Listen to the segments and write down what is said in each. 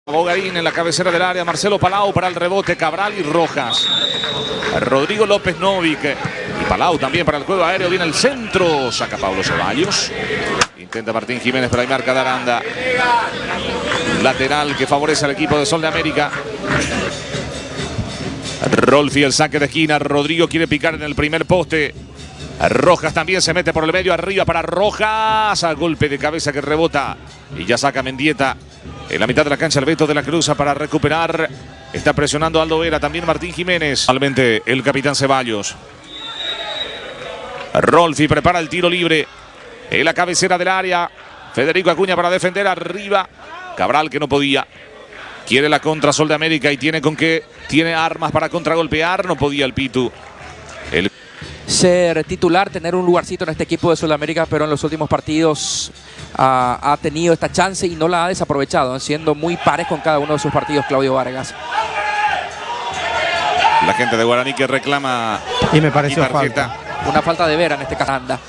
Bogarín en la cabecera del área, Marcelo Palau para el rebote, Cabral y Rojas. Rodrigo López Novik y Palau también para el juego aéreo, viene el centro, saca Pablo Ceballos. Intenta Martín Jiménez, pero hay marca de Aranda. Lateral que favorece al equipo de Sol de América. Rolfi el saque de esquina, Rodrigo quiere picar en el primer poste. Rojas también se mete por el medio, arriba para Rojas, a golpe de cabeza que rebota y ya saca Mendieta. En la mitad de la cancha el Beto de la Cruz para recuperar. Está presionando Aldo Vera, también Martín Jiménez. Finalmente el capitán Ceballos. Rolfi prepara el tiro libre. En la cabecera del área. Federico Acuña para defender arriba. Cabral que no podía. Quiere la contra Sol de América y tiene con qué. Tiene armas para contragolpear. No podía el Pitu. Ser titular, tener un lugarcito en este equipo de Sudamérica, pero en los últimos partidos ha tenido esta chance y no la ha desaprovechado, siendo muy pares con cada uno de sus partidos Claudio Vargas. La gente de Guaraní que reclama. Y me pareció falta. Una falta de Vera en este caso, Anda,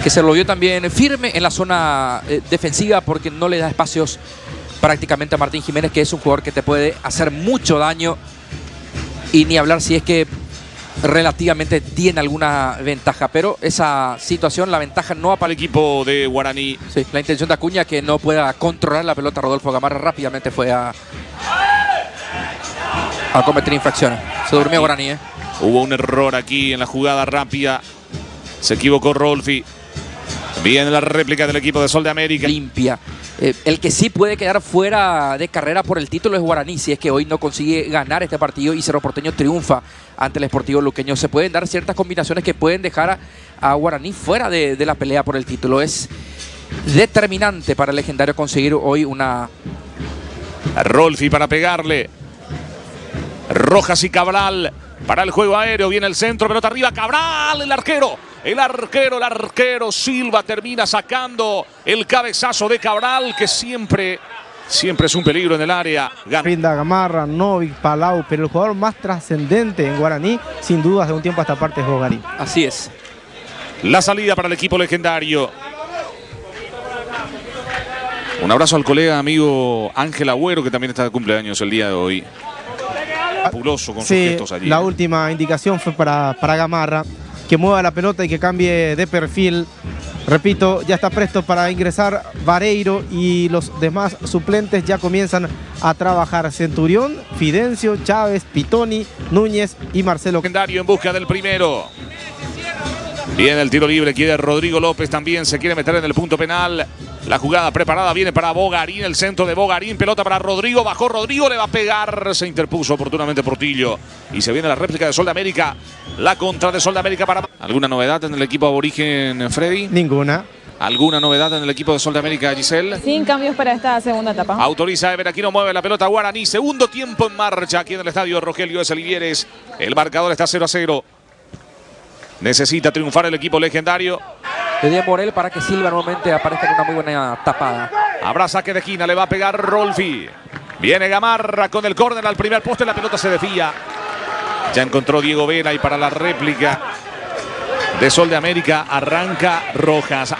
que se lo vio también firme en la zona defensiva porque no le da espacios prácticamente a Martín Jiménez, que es un jugador que te puede hacer mucho daño, y ni hablar si es que relativamente tiene alguna ventaja, pero esa situación, la ventaja no va para el equipo de Guaraní. Sí, la intención de Acuña que no pueda controlar la pelota. Rodolfo Gamarra rápidamente fue a cometer infracciones. Se durmió Guaraní. Hubo un error aquí en la jugada rápida. Se equivocó Rolfi. Viene la réplica del equipo de Sol de América. Limpia. El que sí puede quedar fuera de carrera por el título es Guaraní, si es que hoy no consigue ganar este partido y Cerro Porteño triunfa ante el Sportivo Luqueño. Se pueden dar ciertas combinaciones que pueden dejar a Guaraní fuera de la pelea por el título. Es determinante para el Legendario conseguir hoy una... Rolfi para pegarle. Rojas y Cabral para el juego aéreo. Viene el centro, pelota arriba, Cabral, el arquero. El arquero Silva termina sacando el cabezazo de Cabral, que siempre es un peligro en el área. Rinda, Gamarra, Novik, Palau, pero el jugador más trascendente en Guaraní, sin dudas, de un tiempo a esta parte es Bogarín. Así es. La salida para el equipo legendario. Un abrazo al colega amigo Ángel Agüero, que también está de cumpleaños el día de hoy. Fabuloso con sus gestos allí. La última indicación fue para Gamarra, que mueva la pelota y que cambie de perfil. Repito, ya está presto para ingresar Vareiro y los demás suplentes ya comienzan a trabajar. Centurión, Fidencio, Chávez, Pitoni, Núñez y Marcelo. Legendario en busca del primero. Viene el tiro libre, quiere Rodrigo López también, se quiere meter en el punto penal. La jugada preparada viene para Bogarín, el centro de Bogarín, pelota para Rodrigo, bajó Rodrigo, le va a pegar, se interpuso oportunamente Portillo. Y se viene la réplica de Sol de América, la contra de Sol de América para... ¿Alguna novedad en el equipo aborigen, Freddy? Ninguna. ¿Alguna novedad en el equipo de Sol de América, Giselle? Sin cambios para esta segunda etapa. Autoriza Ever Aquino, mueve la pelota Guaraní, segundo tiempo en marcha aquí en el estadio Rogelio S. Livieres. El marcador está 0-0. Necesita triunfar el equipo legendario. Le di a Morel para que Silva nuevamente aparezca en una muy buena tapada. Habrá saque de esquina, le va a pegar Rolfi. Viene Gamarra con el córner al primer poste, la pelota se desvía. Ya encontró Diego Vera y para la réplica de Sol de América arranca Rojas.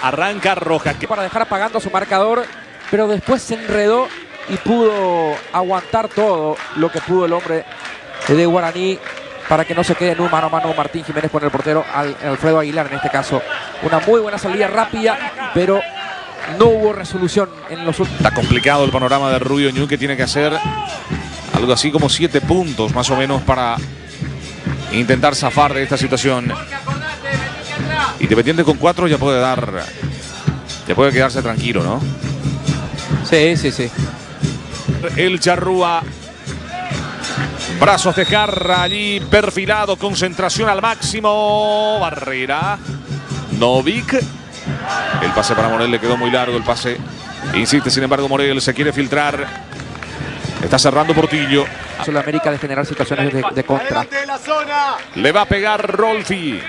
Para dejar apagando su marcador, pero después se enredó y pudo aguantar todo lo que pudo el hombre de Guaraní para que no se quede en un mano a mano Martín Jiménez con el portero Alfredo Aguilar en este caso. Una muy buena salida rápida, pero no hubo resolución en los últimos. Está complicado el panorama de Rubio Ñu, que tiene que hacer algo así como 7 puntos más o menos para intentar zafar de esta situación. Independiente con 4 ya puede quedarse tranquilo, ¿no? Sí, sí, sí. El Charrúa. Brazos de jarra allí, perfilado, concentración al máximo. Barrera. Novik. El pase para Morel le quedó muy largo el pase. Insiste, sin embargo, Morel se quiere filtrar. Está cerrando Portillo. Sudamérica de generar situaciones de contra. Le va a pegar Rolfi.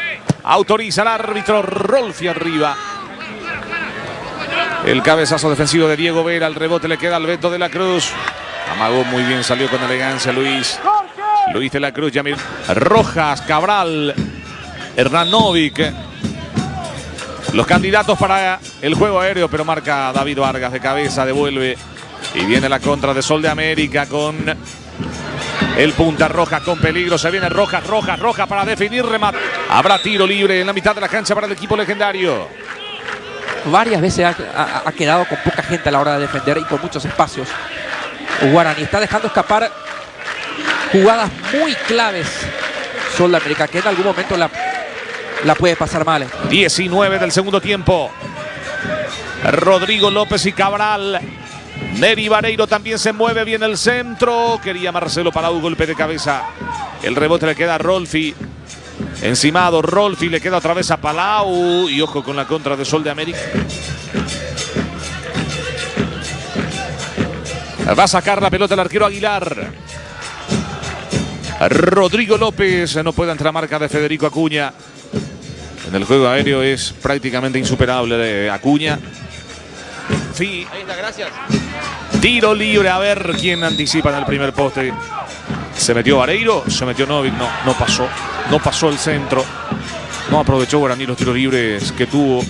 Autoriza el árbitro, Rolfi arriba. El cabezazo defensivo de Diego Vera. El rebote le queda al Beto de la Cruz. Amagó muy bien, salió con elegancia Luis de la Cruz. Yamir Rojas, Cabral, Hernán Novik. Los candidatos para el juego aéreo, pero marca David Vargas de cabeza, devuelve Y viene la contra de Sol de América con el punta roja con peligro. Se viene roja para definir remate. Habrá tiro libre en la mitad de la cancha para el equipo legendario. Varias veces ha quedado con poca gente a la hora de defender y con muchos espacios. Guaraní está dejando escapar jugadas muy claves. Sol de América, que en algún momento la puede pasar mal. 19 del segundo tiempo. Rodrigo López y Cabral. Neri Vareiro también se mueve bien el centro. Quería Marcelo Palau, golpe de cabeza. El rebote le queda a Rolfi. Encimado, Rolfi le queda otra vez a Palau. Y ojo con la contra de Sol de América. Va a sacar la pelota el arquero Aguilar. Rodrigo López no puede entrar marca de Federico Acuña. En el juego aéreo es prácticamente insuperable Acuña. Sí. Ahí está, gracias. Tiro libre, a ver quién anticipa en el primer poste. Se metió Vareiro, se metió Novik, no pasó. No pasó el centro. No aprovechó Guaraní los tiros libres que tuvo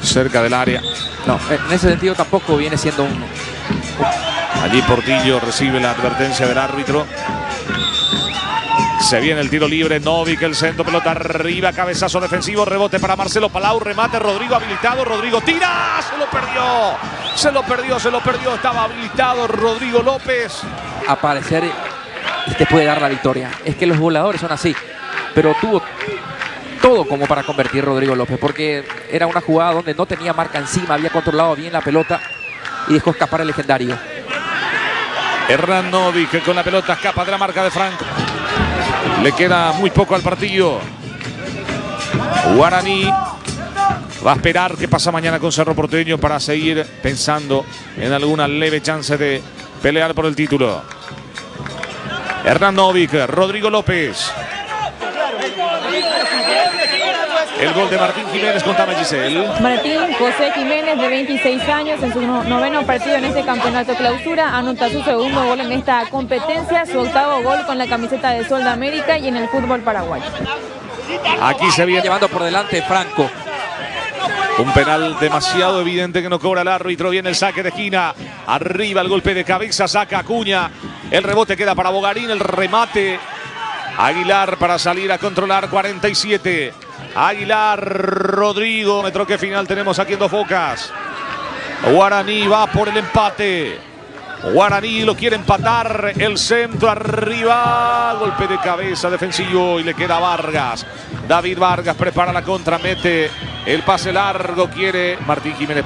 cerca del área. No, en ese sentido tampoco viene siendo un... Allí Portillo recibe la advertencia del árbitro. Se viene el tiro libre, Novik, el centro, pelota arriba, cabezazo defensivo, rebote para Marcelo Palau, remate, Rodrigo habilitado, Rodrigo tira, se lo perdió, estaba habilitado Rodrigo López. Aparecer te puede dar la victoria. Es que los voladores son así, pero tuvo todo como para convertir Rodrigo López, porque era una jugada donde no tenía marca encima, había controlado bien la pelota y dejó escapar el legendario. Hernán Novik con la pelota escapa de la marca de Franco. Le queda muy poco al partido. Guaraní va a esperar qué pasa mañana con Cerro Porteño para seguir pensando en alguna leve chance de pelear por el título. Hernán Novik, Rodrigo López. El gol de Martín Jiménez, contame, Giselle. Martín José Jiménez, de 26 años, en su noveno partido en este campeonato clausura, anota su segundo gol en esta competencia, su octavo gol con la camiseta de Sol de América y en el fútbol paraguayo. Aquí se viene Llevando por delante Franco. un penal demasiado evidente que no cobra el árbitro. Viene el saque de esquina. Arriba el golpe de cabeza, saca Acuña. El rebote queda para Bogarín, el remate. Aguilar para salir a controlar, 47. Aguilar, Rodrigo, metro que final tenemos aquí en Dos Bocas. Guaraní va por el empate. Guaraní lo quiere empatar, el centro arriba, golpe de cabeza defensivo y le queda Vargas. David Vargas prepara la contra, mete el pase largo, quiere Martín Jiménez.